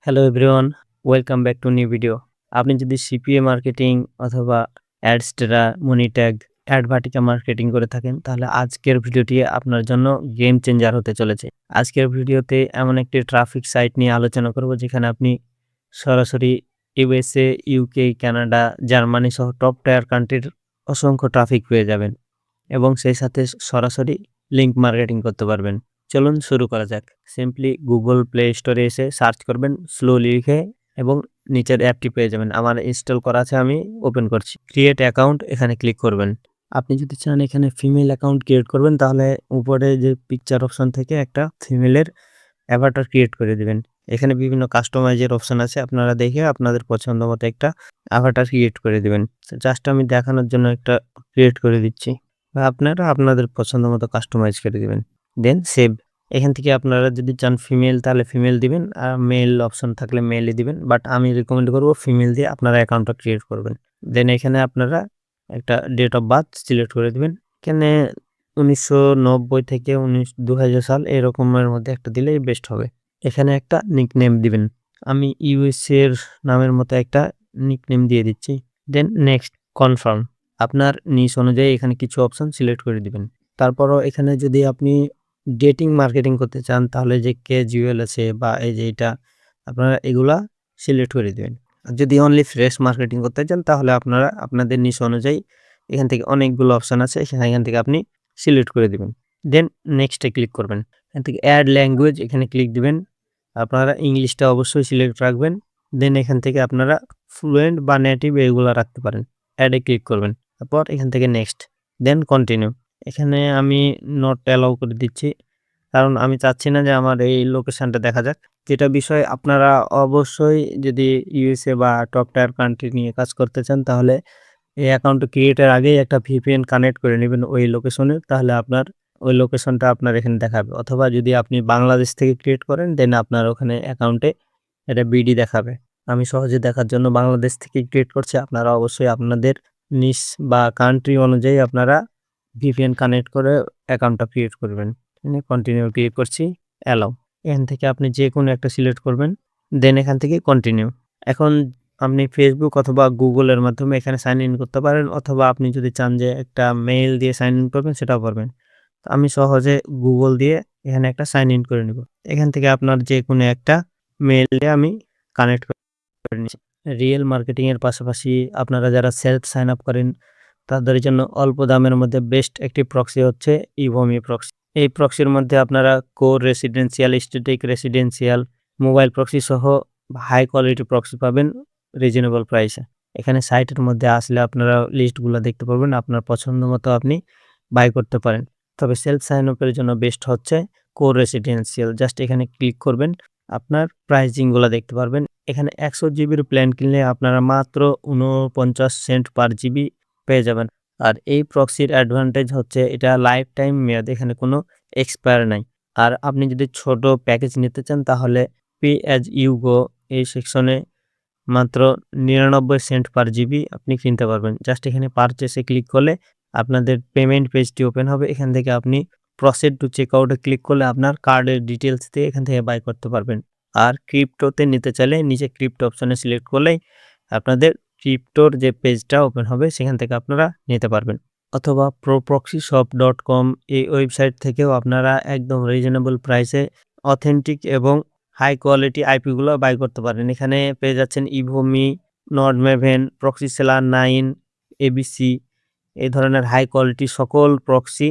Hello everyone, welcome back to new video. আপনি যদি CPA marketing অথবা অ্যাডস্টেরা, মনিট্যাগ, অ্যাডভার্টিকা মার্কেটিং করে থাকেন, তাহলে আজকের ভিডিওটি আপনার জন্য গেম চেঞ্জার হতে চলেছে। আজকের ভিডিওতে এমন একটি ট্রাফিক সাইট নিয়ে আলোচনা করব, যেখানে আপনি সরাসরি ইউএসএ, ইউকে, কানাডা, জার্মানি সহ টপ টায়ার কান্ট্রির অসংখ্য ট্রাফিক পেয়ে যাবেন এবং সেই সাথে সরাসরি লিঙ্ক মার্কেটিং করতে পারবেন। চলুন শুরু করা যাক। সিম্পলি গুগল প্লে স্টোরে এসে সার্চ করবেন স্লোলি লিখে এবং নিচের অ্যাপটি পেয়ে যাবেন। আমার ইনস্টল করা আছে, আমি ওপেন করছি। ক্রিয়েট অ্যাকাউন্ট এখানে ক্লিক করবেন। আপনি যদি চান এখানে ফিমেল অ্যাকাউন্ট ক্রিয়েট করবেন, তাহলে উপরে যে পিকচার অপশন থেকে একটা ফিমেলের অ্যাভাটার ক্রিয়েট করে দিবেন। এখানে বিভিন্ন কাস্টমাইজের অপশন আছে, আপনারা দেখে আপনাদের পছন্দ মতো একটা অ্যাভাটার ক্রিয়েট করে দিবেন। জাস্ট আমি দেখানোর জন্য একটা ক্রিয়েট করে দিচ্ছি। আপনারা আপনাদের পছন্দ মতো কাস্টমাইজ করে দিবেন। দেন সেভ। এখান থেকে আপনারা যদি চান ফিমেল, তাহলে ফিমেল দিবেন, আর মেল অপশন থাকলে মেলই দিবেন। বাট আমি রিকমেন্ড করব ফিমেল দিয়ে আপনারা অ্যাকাউন্টটা ক্রিয়েট করবেন। দেন এখানে আপনারা একটা ডেট অফ বার্থ সিলেক্ট করে দিবেন। এখানে 1990 থেকে 2000 সাল এরকমের মধ্যে একটা দিলেই বেস্ট হবে। এখানে একটা নিকনেম দিবেন। আমি ইউএসএ এর নামের মতো একটা নিকনেম দিয়ে দিচ্ছি। Then next, confirm. আপনার নিচ অনুযায়ী এখানে কিছু অপশন সিলেক্ট করে দিবেন। তারপরও এখানে যদি আপনি ডেটিং মার্কেটিং করতে চান, তাহলে যে ক্যাজুয়াল আছে বা এই যে এটা, আপনারা এগুলা সিলেক্ট করে দিবেন। আর যদি অনলি ফ্রেশ মার্কেটিং করতে চান, তাহলে আপনারা আপনাদের নিচ অনুযায়ী এখান থেকে অনেকগুলো অপশন আছে, এখান থেকে আপনি সিলেক্ট করে দিবেন। দেন নেক্সটে ক্লিক করবেন। এখান থেকে অ্যাড ল্যাঙ্গুয়েজ এখানে ক্লিক দিবেন। আপনারা ইংলিশটা অবশ্যই সিলেক্ট রাখবেন। দেন এখান থেকে আপনারা ফ্লুয়েন্ট বা নেটিভ এগুলো রাখতে পারেন। অ্যাডে ক্লিক করবেন। তারপর এখান থেকে নেক্সট, দেন কন্টিনিউ। এখানে আমি নট অ্যালাউ করে দিচ্ছি, কারণ আমি চাচ্ছি না যে আমার এই লোকেশনটা দেখা যাক। যেটা বিষয়, আপনারা অবশ্যই যদি ইউএসএ বা টপ টায়ার কান্ট্রি নিয়ে কাজ করতে চান, তাহলে এই অ্যাকাউন্ট ক্রিয়েটের আগেই একটা ভিপিএন কানেক্ট করে নেবেন ওই লোকেশনে, তাহলে আপনার ওই লোকেশনটা আপনার এখানে দেখাবে। অথবা যদি আপনি বাংলাদেশ থেকে ক্রিয়েট করেন, দেন আপনার ওখানে অ্যাকাউন্টে এটা বিডি দেখাবে। আমি সহজে দেখার জন্য বাংলাদেশ থেকে ক্রিয়েট করছি। আপনারা অবশ্যই আপনাদের নিস বা কান্ট্রি অনুযায়ী আপনারা ভিপিএন কানেক্ট করে অ্যাকাউন্টটা ক্রিয়েট করবেন। কন্টিনিউ ক্লিক করছি, অ্যালাউ। এখান থেকে আপনি যে কোনো একটা সিলেক্ট করবেন, দেন এখান থেকে কন্টিনিউ। এখন আপনি ফেসবুক অথবা গুগলের মাধ্যমে এখানে সাইন ইন করতে পারেন, অথবা আপনি যদি চান যে একটা মেইল দিয়ে সাইন ইন করবেন, সেটাও পারবেন। আমি সহজে গুগল দিয়ে এখানে একটা সাইন ইন করে নিব। এখান থেকে আপনার যে কোনো একটা মেইল দিয়ে আমি কানেক্ট করে নিচ্ছি। রিয়েল মার্কেটিং এর পাশাপাশি আপনারা যারা সেলফ সাইন আপ করেন, তাদের জন্য অল্প দামের মধ্যে বেস্ট একটি প্রক্সি হচ্ছে ইভমি প্রক্সি। এই প্রক্সির মধ্যে আপনারা core residential, static residential, mobile proxy সহ হাই কোয়ালিটি প্রক্সি পাবেন রিজনেবল প্রাইসে। এখানে সাইটের মধ্যে আসলে আপনারা লিস্টগুলো দেখতে পারবেন, আপনার পছন্দ মতো আপনি বাই করতে পারেন। তবে সেলফ সাইন আপের জন্য বেস্ট হচ্ছে কোর রেসিডেন্সিয়াল। জাস্ট এখানে ক্লিক করবেন, আপনার প্রাইসিংগুলো দেখতে পারবেন। এখানে 100 জিবির প্ল্যান কিনলে আপনারা মাত্র 49 সেন্ট পার জিবি পেয়ে যাবেন। আর এই প্রক্সির অ্যাডভান্টেজ হচ্ছে এটা লাইফ টাইম মেয়াদ, এখানে কোনো এক্সপায়ার নাই। আর আপনি যদি ছোট প্যাকেজ নিতে চান, তাহলে পে অ্যাজ ইউ গো এই সেকশনে মাত্র 99 সেন্ট পার জিবি আপনি কিনতে পারবেন। জাস্ট এখানে পারচেসে ক্লিক করলে আপনাদের পেমেন্ট পেজটি ওপেন হবে। এখান থেকে আপনি প্রসিড টু চেক আউটে ক্লিক করলে আপনার কার্ডের ডিটেলস দিয়ে এখান থেকে বাই করতে পারবেন। আর ক্রিপ্টোতে নিতে চাইলে নিচে ক্রিপ্টো অপশনে সিলেক্ট করলেই আপনাদের ক্রিপ্টোর যে পেজটা ওপেন হবে, সেখান থেকে আপনারা নিতে পারবেন। অথবা proxyshop.com এই ওয়েবসাইট থেকেও আপনারা একদম রিজনেবল প্রাইসে অথেন্টিক এবং হাই কোয়ালিটি আইপিগুলো বাই করতে পারেন। এখানে পেয়ে যাচ্ছেন ইভোমি, নর্ডমেভেন, প্রক্সি সেলার 9, এবিসি, এই ধরনের হাই কোয়ালিটি সকল প্রক্সি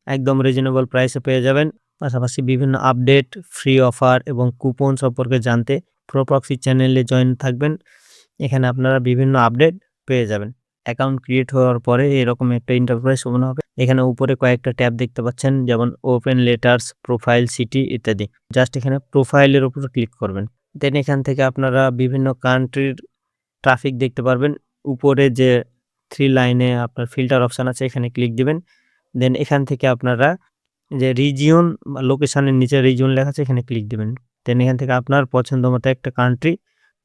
একদম রিজনেবল প্রাইসে পেয়ে যাবেন। পাশাপাশি বিভিন্ন আপডেট, ফ্রি অফার এবং কুপন সম্পর্কে জানতে প্রক্সি চ্যানেলে জয়েন থাকবেন। এখানে আপনারা বিভিন্ন আপডেট পেয়ে যাবেন। অ্যাকাউন্ট ক্রিয়েট হওয়ার পরে এরকম একটা ইন্টারফেস ওপেন হবে। এখানে উপরে কয়েকটা ট্যাব দেখতে পাচ্ছেন, যেমন ওপেন লেটার্স, প্রোফাইল, সিটি ইত্যাদি। জাস্ট এখানে প্রোফাইলের উপর ক্লিক করবেন। দেন এখান থেকে আপনারা বিভিন্ন কান্ট্রির ট্রাফিক দেখতে পারবেন। উপরে যে 3 লাইনে আপনার ফিল্টার অপশন আছে, এখানে ক্লিক দিবেন। দেন এখান থেকে আপনারা যে রিজিয়ন বা লোকেশনের নিচে রিজিয়ন লেখা আছে, এখানে ক্লিক দিবেন। দেন এখান থেকে আপনার পছন্দ মতো একটা কান্ট্রি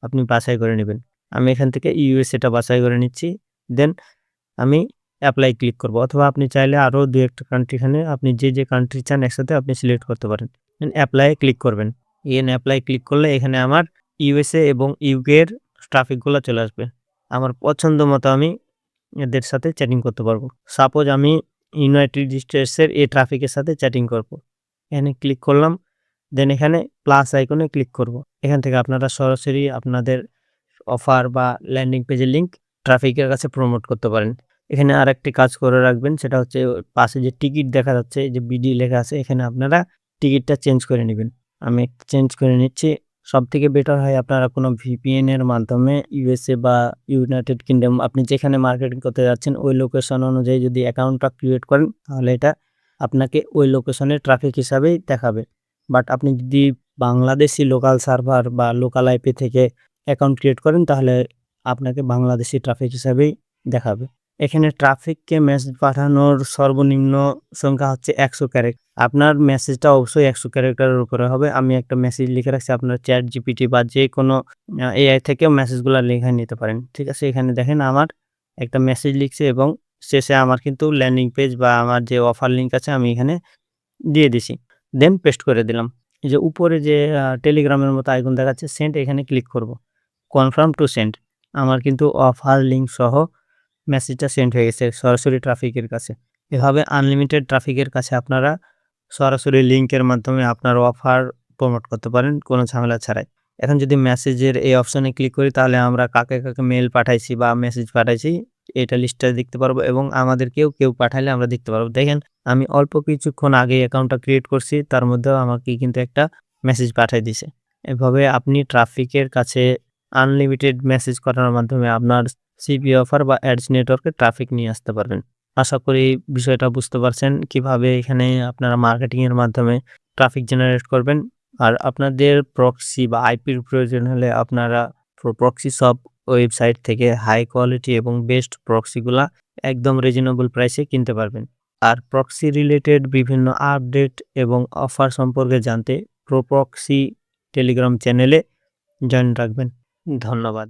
আপনি বাছাই করে নেবেন। আমি এখান থেকে ইউএসএটা বাছাই করে নিচ্ছি। দেন আমি অ্যাপ্লাই ক্লিক করব, অথবা আপনি চাইলে আরও 2-1টা কান্ট্রি, এখানে আপনি যে কান্ট্রি চান একসাথে আপনি সিলেক্ট করতে পারেন। দেন অ্যাপ্লাই ক্লিক করবেন। অ্যাপ্লাই ক্লিক করলে এখানে আমার ইউএসএ এবং ইউকে এর ট্রাফিকগুলা চলে আসবে। আমার পছন্দ মতো আমি এদের সাথে চ্যাটিং করতে পারবো। সাপোজ আমি ইউনাইটেড স্টেটসের এই ট্রাফিকের সাথে চ্যাটিং করব। এখানে ক্লিক করলাম, দেন এখানে প্লাস আইকনে ক্লিক করব। এখান থেকে আপনারা সরাসরি আপনাদের অফার বা ল্যান্ডিং পেজের লিঙ্ক ট্রাফিকের কাছে প্রমোট করতে পারেন। এখানে আরেকটি কাজ করে রাখবেন, সেটা হচ্ছে পাশে যে টিকিট দেখা যাচ্ছে, যে বিডি লেখা আছে, এখানে আপনারা টিকিটটা চেঞ্জ করে নিবেন। আমি চেঞ্জ করে নিচ্ছি। সবথেকে বেটার হয় আপনারা কোনো ভিপিএন এর মাধ্যমে ইউএসএ বা ইউনাইটেড কিংডম আপনি যেখানে মার্কেটিং করতে যাচ্ছেন ওই লোকেশন অনুযায়ী যদি অ্যাকাউন্টটা ক্রিয়েট করেন, তাহলে এটা আপনাকে ওই লোকেশনের ট্রাফিক হিসাবেই দেখাবে। বাট আপনি যদি বাংলাদেশি লোকাল সার্ভার বা লোকাল আইপি থেকে অ্যাকাউন্ট ক্রিয়েট করেন, তাহলে আপনাকে বাংলাদেশি ট্রাফিক হিসাবেই দেখাবে। এখানে ট্রাফিককে মেসেজ পাঠানোর সর্বনিম্ন সংখ্যা হচ্ছে 100 ক্যারেক্টার। আপনার মেসেজটা অবশ্যই 100 ক্যারেক্টারের উপরে হবে। আমি একটা মেসেজ লিখে রাখছি, আপনার ChatGPT বা যেকোনো এআই থেকেও মেসেজগুলা লিখে নিতে পারেন। ঠিক আছে? এখানে দেখেন আমার একটা মেসেজ লিখছি এবং শেষে আমার কিন্তু ল্যান্ডিং পেজ বা আমার যে অফার লিঙ্ক আছে আমি এখানে দিয়ে দিছি। দেন পেস্ট করে দিলাম। এই যে উপরে যে টেলিগ্রামের মতো আইকন দেখাচ্ছে সেন্ড, এখানে ক্লিক করব। Confirm to send. আমার কিন্তু অফার লিঙ্ক সহ মেসেজটা সেন্ড হয়ে গেছে সরাসরি ট্রাফিকের কাছে। এভাবে আনলিমিটেড ট্রাফিকের কাছে আপনারা সরাসরি লিঙ্কের মাধ্যমে আপনার অফার প্রমোট করতে পারেন কোনো ঝামেলা ছাড়াই। এখন যদি মেসেজের এই অপশনে ক্লিক করি, তাহলে আমরা কাকে মেইল পাঠাইছি বা মেসেজ পাঠাইছি এটা লিস্টটা দেখতে পারবো এবং আমাদেরকেও কেউ পাঠাইলে আমরা দেখতে পারবো। দেখেন আমি অল্প কিছুক্ষণ আগে অ্যাকাউন্টটা ক্রিয়েট করছি, তার মধ্যেও আমাকে কিন্তু একটা মেসেজ পাঠায় দিছে। এভাবে আপনি ট্রাফিকের কাছে আনলিমিটেড মেসেজ করার মাধ্যমে আপনার সিপি অফার বা অ্যাডস নেটওয়ার্কে ট্রাফিক নিয়ে আসতে পারবেন। আশা করি বিষয়টা বুঝতে পারছেন কিভাবে এখানে আপনারা মার্কেটিং এর মাধ্যমে ট্রাফিক জেনারেট করবেন। আর আপনাদের প্রক্সি বা আইপির প্রয়োজন হলে আপনারা প্রক্সি সব ওয়েবসাইট থেকে হাই কোয়ালিটি এবং বেস্ট প্রক্সিগুলা একদম রিজনেবল প্রাইসে কিনতে পারবেন। আর প্রক্সি রিলেটেড বিভিন্ন আপডেট এবং অফার সম্পর্কে জানতে প্রক্সি টেলিগ্রাম চ্যানেলে জয়েন রাখবেন। ধন্যবাদ।